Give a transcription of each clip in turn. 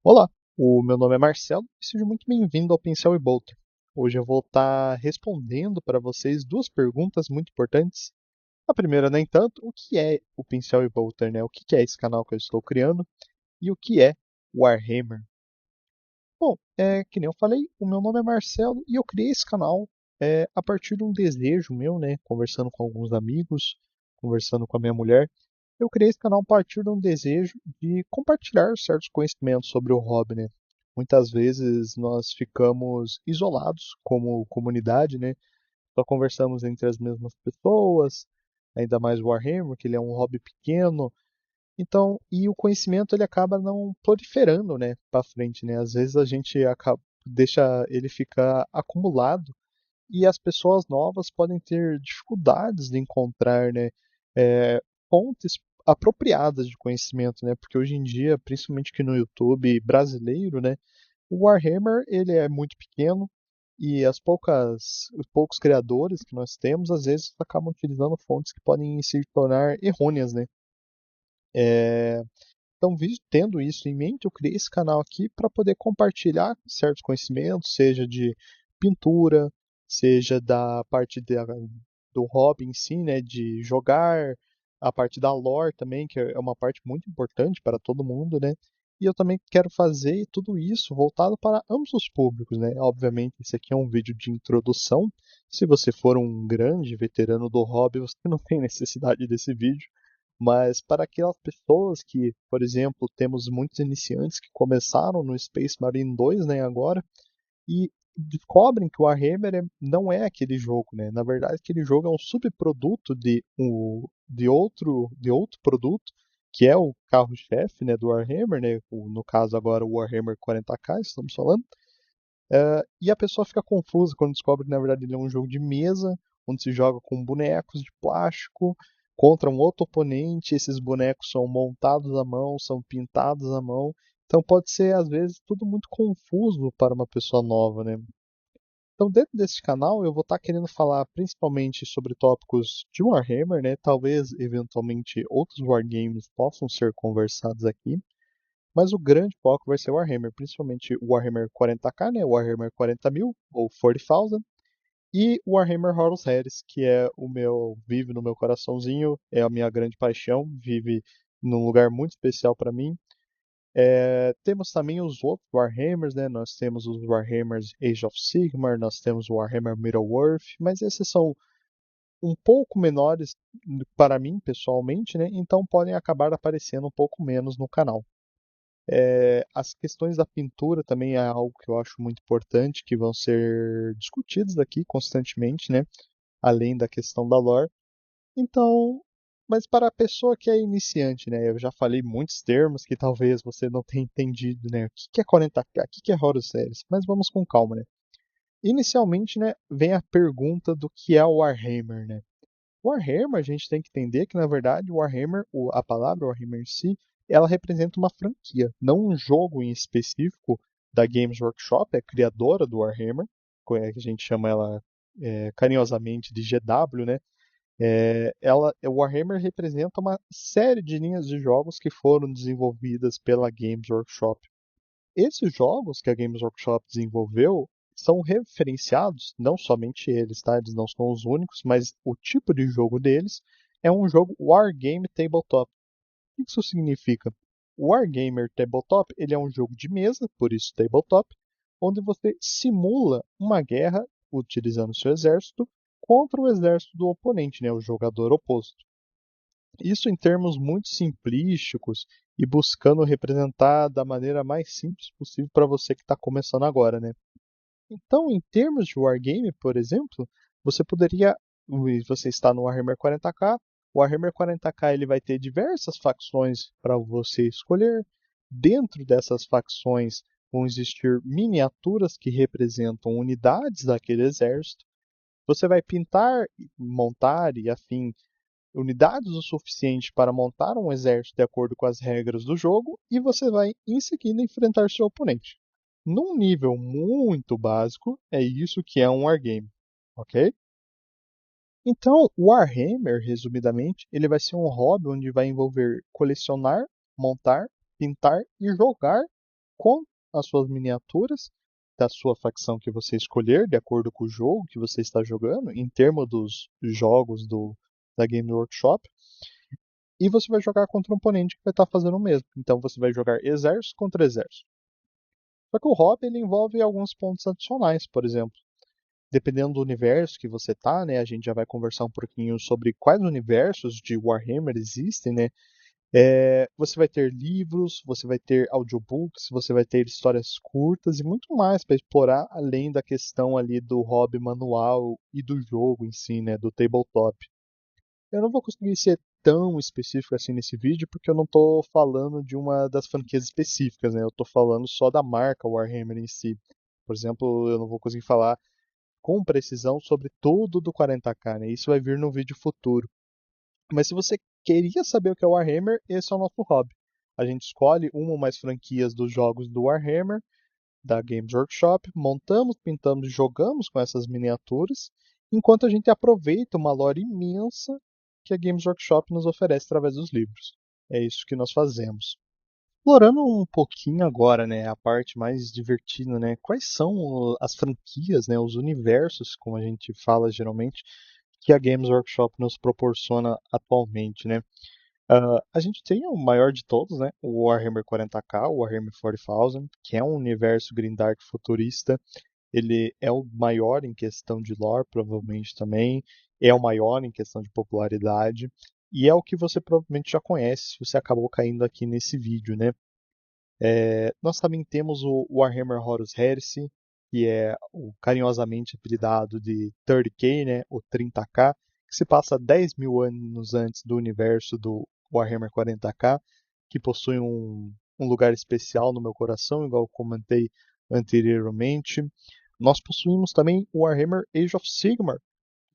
Olá, o meu nome é Marcelo e seja muito bem-vindo ao Pincel e Bolter. Hoje eu vou estar respondendo para vocês duas perguntas muito importantes. A primeira, nem tanto, o que é o Pincel e Bolter, né? O que é esse canal que eu estou criando e o que é Warhammer? Bom, que nem eu falei, o meu nome é Marcelo e eu criei esse canal a partir de um desejo meu, né? Conversando com alguns amigos, conversando com a minha mulher. Eu criei esse canal a partir de um desejo de compartilhar certos conhecimentos sobre o hobby, né? Muitas vezes nós ficamos isolados como comunidade, né? Só conversamos entre as mesmas pessoas, ainda mais o Warhammer, que ele é um hobby pequeno. Então, e o conhecimento ele acaba não proliferando, né, para frente, né? Às vezes a gente acaba, deixa ele ficar acumulado e as pessoas novas podem ter dificuldades de encontrar, né, fontes apropriadas de conhecimento, né? Porque hoje em dia, principalmente aqui no YouTube brasileiro, né, o Warhammer ele é muito pequeno e os poucos criadores que nós temos, às vezes acabam utilizando fontes que podem se tornar errôneas, né? Então, tendo isso em mente, eu criei esse canal aqui para poder compartilhar certos conhecimentos, seja de pintura, seja da parte do hobby em si, né, de jogar, a parte da lore também, que é uma parte muito importante para todo mundo, né? E eu também quero fazer tudo isso voltado para ambos os públicos, né? Obviamente, esse aqui é um vídeo de introdução. Se você for um grande veterano do hobby, você não tem necessidade desse vídeo. Mas para aquelas pessoas que, por exemplo, temos muitos iniciantes que começaram no Space Marine 2, né, agora, e descobrem que o Warhammer não é aquele jogo, né? Na verdade, aquele jogo é um subproduto de outro produto, que é o carro-chefe, né, do Warhammer, né? No caso agora o Warhammer 40K, estamos falando. E a pessoa fica confusa quando descobre que na verdade ele é um jogo de mesa, onde se joga com bonecos de plástico contra um outro oponente. Esses bonecos são montados à mão, são pintados à mão. Então pode ser às vezes tudo muito confuso para uma pessoa nova, né? Então dentro desse canal eu vou estar querendo falar principalmente sobre tópicos de Warhammer, né? Talvez eventualmente outros wargames possam ser conversados aqui. Mas o grande foco vai ser o Warhammer, principalmente o Warhammer 40K, né? O Warhammer 40.000 ou 40,000 e o Warhammer Horus Heresy, que é o meu vive no meu coraçãozinho, é a minha grande paixão, vive num lugar muito especial para mim. Temos também os outros Warhammers, né? Nós temos os Warhammers Age of Sigmar, nós temos o Warhammer Middle-earth, mas esses são um pouco menores para mim pessoalmente, né? Então podem acabar aparecendo um pouco menos no canal. As questões da pintura também é algo que eu acho muito importante, que vão ser discutidos aqui constantemente, né? Além da questão da lore. Então, mas para a pessoa que é iniciante, né? Eu já falei muitos termos que talvez você não tenha entendido, né? O que é 40K? O que é Horus Series? Mas vamos com calma, né? Inicialmente, né, vem a pergunta do que é o Warhammer, né? Warhammer, a gente tem que entender que, na verdade, o Warhammer, a palavra Warhammer em si, ela representa uma franquia, não um jogo em específico da Games Workshop, é criadora do Warhammer, que a gente chama ela carinhosamente de GW, né? O Warhammer representa uma série de linhas de jogos que foram desenvolvidas pela Games Workshop. Esses jogos que a Games Workshop desenvolveu são referenciados, não somente eles, tá? Eles não são os únicos, mas o tipo de jogo deles é um jogo Wargame Tabletop. O que isso significa? O Wargamer Tabletop ele é um jogo de mesa, por isso Tabletop, onde você simula uma guerra utilizando seu exército contra o exército do oponente, né, o jogador oposto. Isso em termos muito simplísticos e buscando representar da maneira mais simples possível para você que está começando agora, né? Então, em termos de Wargame, por exemplo, você poderia, você está no Warhammer 40K, o Warhammer 40K ele vai ter diversas facções para você escolher. Dentro dessas facções vão existir miniaturas que representam unidades daquele exército. Você vai pintar, montar e afim unidades o suficiente para montar um exército de acordo com as regras do jogo e você vai em seguida enfrentar seu oponente. Num nível muito básico, é isso que é um wargame, ok? Então, o Warhammer, resumidamente, ele vai ser um hobby onde vai envolver colecionar, montar, pintar e jogar com as suas miniaturas da sua facção que você escolher, de acordo com o jogo que você está jogando, em termos dos jogos da Game Workshop, e você vai jogar contra um oponente que vai estar fazendo o mesmo. Então você vai jogar exército contra exército. Só que o hobby ele envolve alguns pontos adicionais, por exemplo. Dependendo do universo que você tá, né, a gente já vai conversar um pouquinho sobre quais universos de Warhammer existem, né? Você vai ter livros, você vai ter audiobooks, você vai ter histórias curtas e muito mais para explorar além da questão ali do hobby manual e do jogo em si, né, do tabletop. Eu não vou conseguir ser tão específico assim nesse vídeo porque eu não estou falando de uma das franquias específicas, né? Eu estou falando só da marca Warhammer em si. Por exemplo, eu não vou conseguir falar com precisão sobre tudo do 40K, né? Isso vai vir no vídeo futuro. Mas se você queria saber o que é Warhammer, esse é o nosso hobby. A gente escolhe uma ou mais franquias dos jogos do Warhammer, da Games Workshop, montamos, pintamos e jogamos com essas miniaturas, enquanto a gente aproveita uma lore imensa que a Games Workshop nos oferece através dos livros. É isso que nós fazemos. Explorando um pouquinho agora, né, a parte mais divertida, né, quais são as franquias, né, os universos, como a gente fala geralmente, que a Games Workshop nos proporciona atualmente, né? A gente tem o maior de todos, né, o Warhammer 40K, o Warhammer 40,000, que é um universo grindark futurista. Ele é o maior em questão de lore, provavelmente também, é o maior em questão de popularidade, e é o que você provavelmente já conhece se você acabou caindo aqui nesse vídeo, né? Nós também temos o Warhammer Horus Heresy, que é o carinhosamente apelidado de 30K, né, o 30K, que se passa 10 mil anos antes do universo do Warhammer 40K, que possui um lugar especial no meu coração, igual eu comentei anteriormente. Nós possuímos também o Warhammer Age of Sigmar,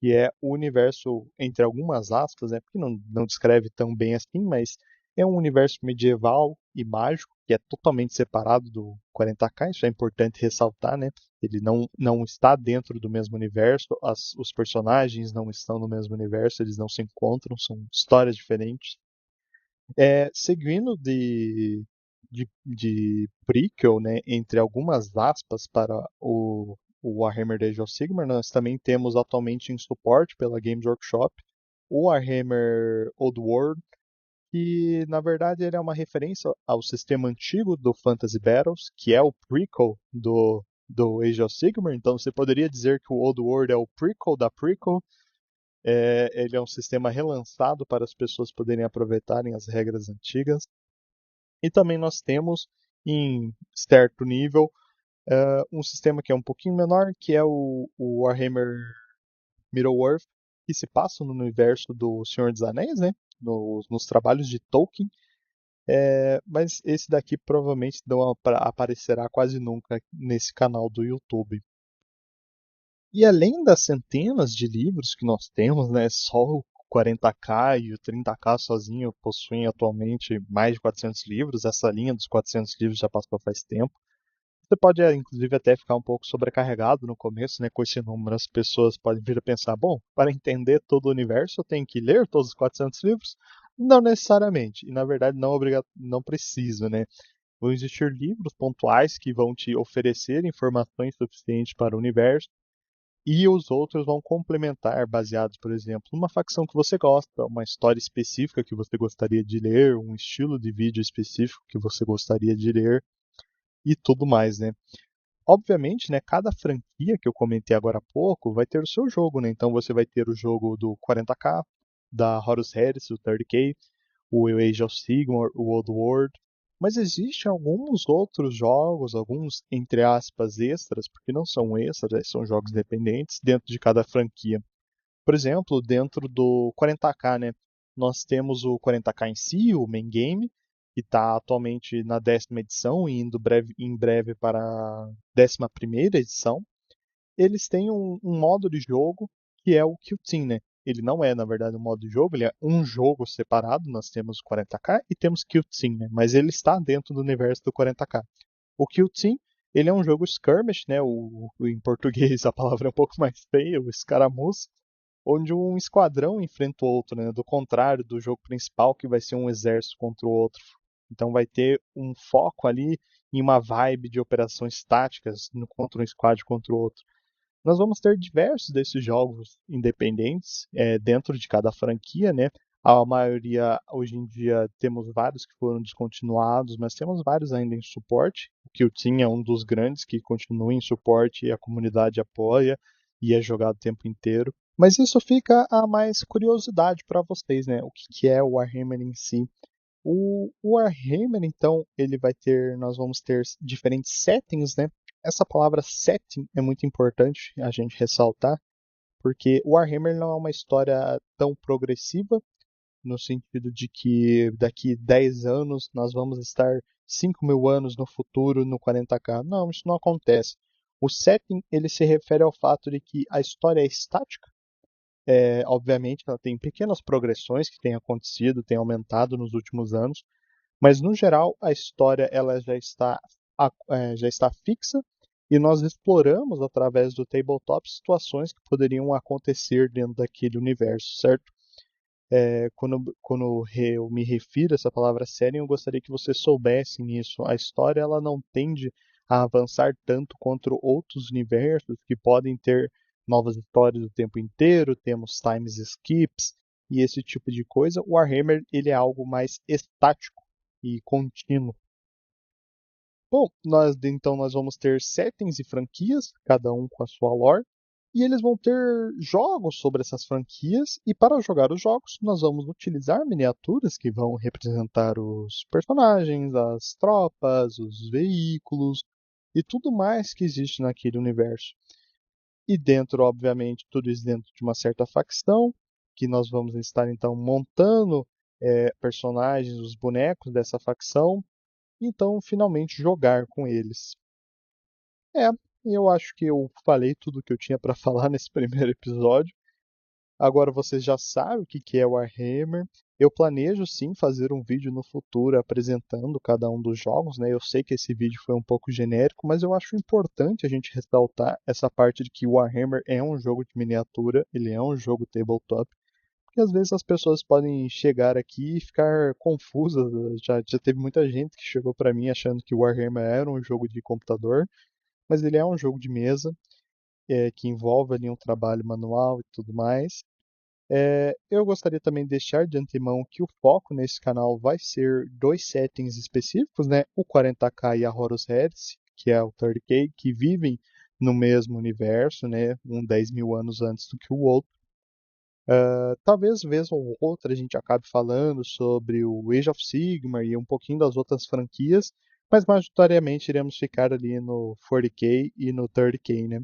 que é o universo, entre algumas aspas, né, porque não descreve tão bem assim, mas é um universo medieval e mágico, que é totalmente separado do 40K, isso é importante ressaltar, né? Ele não está dentro do mesmo universo, os personagens não estão no mesmo universo, eles não se encontram, são histórias diferentes. Seguindo de prequel, né, entre algumas aspas, para o Warhammer Age of Sigmar, nós também temos atualmente em suporte pela Games Workshop o Warhammer Old World, que na verdade ele é uma referência ao sistema antigo do Fantasy Battles, que é o prequel do Age of Sigmar, então você poderia dizer que o Old World é o prequel da prequel. Ele é um sistema relançado para as pessoas poderem aproveitarem as regras antigas. E também nós temos, em certo nível, um sistema que é um pouquinho menor, que é o Warhammer Middle-earth, que se passa no universo do Senhor dos Anéis, né? Nos trabalhos de Tolkien. Mas esse daqui provavelmente não aparecerá quase nunca nesse canal do YouTube. E além das centenas de livros que nós temos, né, só o 40K e o 30K sozinho possuem atualmente mais de 400 livros. Essa linha dos 400 livros já passou faz tempo. Você pode, inclusive, até ficar um pouco sobrecarregado no começo, né, com esse número. As pessoas podem vir a pensar, bom, para entender todo o universo eu tenho que ler todos os 400 livros? Não necessariamente. E, na verdade, não precisa, né? Vão existir livros pontuais que vão te oferecer informações suficientes para o universo e os outros vão complementar, baseados, por exemplo, numa facção que você gosta, uma história específica que você gostaria de ler, um estilo de vídeo específico que você gostaria de ler e tudo mais, né? Obviamente, né, cada franquia que eu comentei agora há pouco vai ter o seu jogo, né? Então você vai ter o jogo do 40K, da Horus Heresy, o 30K, o Age of Sigmar, o Old World, mas existem alguns outros jogos, alguns, entre aspas, extras, porque não são extras, são jogos independentes dentro de cada franquia. Por exemplo, dentro do 40K, né, nós temos o 40K em si, o main game, que está atualmente na 10ª edição e indo em breve para a 11ª edição. Eles têm um modo de jogo que é o Kill Team, né? Ele não é, na verdade, um modo de jogo, ele é um jogo separado. Nós temos o 40K e temos Kill Team, né? Mas ele está dentro do universo do 40K. O Kill Team, ele é um jogo skirmish, né? Em português a palavra é um pouco mais feia, o escaramuça, onde um esquadrão enfrenta o outro, né? Do contrário do jogo principal, que vai ser um exército contra o outro. Então vai ter um foco ali em uma vibe de operações táticas contra um squad contra o outro. Nós vamos ter diversos desses jogos independentes dentro de cada franquia, né? A maioria, hoje em dia, temos vários que foram descontinuados, mas temos vários ainda em suporte. O Kill Team é um dos grandes que continua em suporte e a comunidade apoia e é jogado o tempo inteiro. Mas isso fica a mais curiosidade para vocês, né? O que é o Warhammer em si. O Warhammer, então, nós vamos ter diferentes settings, né? Essa palavra setting é muito importante a gente ressaltar, porque o Warhammer não é uma história tão progressiva, no sentido de que daqui 10 anos nós vamos estar 5.000 anos no futuro no 40K. Não, isso não acontece. O setting ele se refere ao fato de que a história é estática. Obviamente, ela tem pequenas progressões que têm acontecido, têm aumentado nos últimos anos, mas no geral a história ela já está fixa e nós exploramos através do tabletop situações que poderiam acontecer dentro daquele universo, certo? Quando eu me refiro a essa palavra série, eu gostaria que vocês soubessem isso. A história ela não tende a avançar tanto contra outros universos que podem ter novas histórias o tempo inteiro, temos times skips e esse tipo de coisa. O Warhammer ele é algo mais estático e contínuo. Bom, nós vamos ter settings e franquias, cada um com a sua lore, e eles vão ter jogos sobre essas franquias, e para jogar os jogos, nós vamos utilizar miniaturas que vão representar os personagens, as tropas, os veículos e tudo mais que existe naquele universo. E dentro, obviamente, tudo isso dentro de uma certa facção, que nós vamos estar então montando personagens, os bonecos dessa facção, e então finalmente jogar com eles. É, eu acho que eu falei tudo o que eu tinha para falar nesse primeiro episódio. Agora vocês já sabem o que é Warhammer. Eu planejo sim fazer um vídeo no futuro apresentando cada um dos jogos, né? Eu sei que esse vídeo foi um pouco genérico, mas eu acho importante a gente ressaltar essa parte de que Warhammer é um jogo de miniatura, ele é um jogo tabletop, porque às vezes as pessoas podem chegar aqui e ficar confusas. Já teve muita gente que chegou para mim achando que Warhammer era um jogo de computador, mas ele é um jogo de mesa, que envolve ali um trabalho manual e tudo mais. Eu gostaria também de deixar de antemão que o foco nesse canal vai ser dois settings específicos, né? O 40K e a Horus Heresy, que é o 30K, que vivem no mesmo universo, né? Um 10.000 anos antes do que o outro. Talvez vez ou outra a gente acabe falando sobre o Age of Sigmar e um pouquinho das outras franquias, mas majoritariamente iremos ficar ali no 40K e no 30K, né?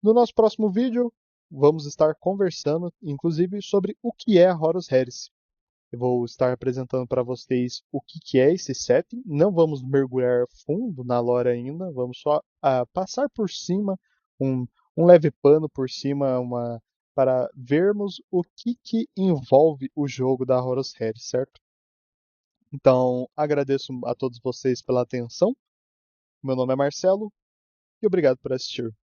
No nosso próximo vídeo, vamos estar conversando, inclusive, sobre o que é a Horus Heresy. Eu vou estar apresentando para vocês o que é esse setting. Não vamos mergulhar fundo na lore ainda, vamos só passar por cima, um leve pano por cima, para vermos o que envolve o jogo da Horus Heresy, certo? Então, agradeço a todos vocês pela atenção. Meu nome é Marcelo e obrigado por assistir.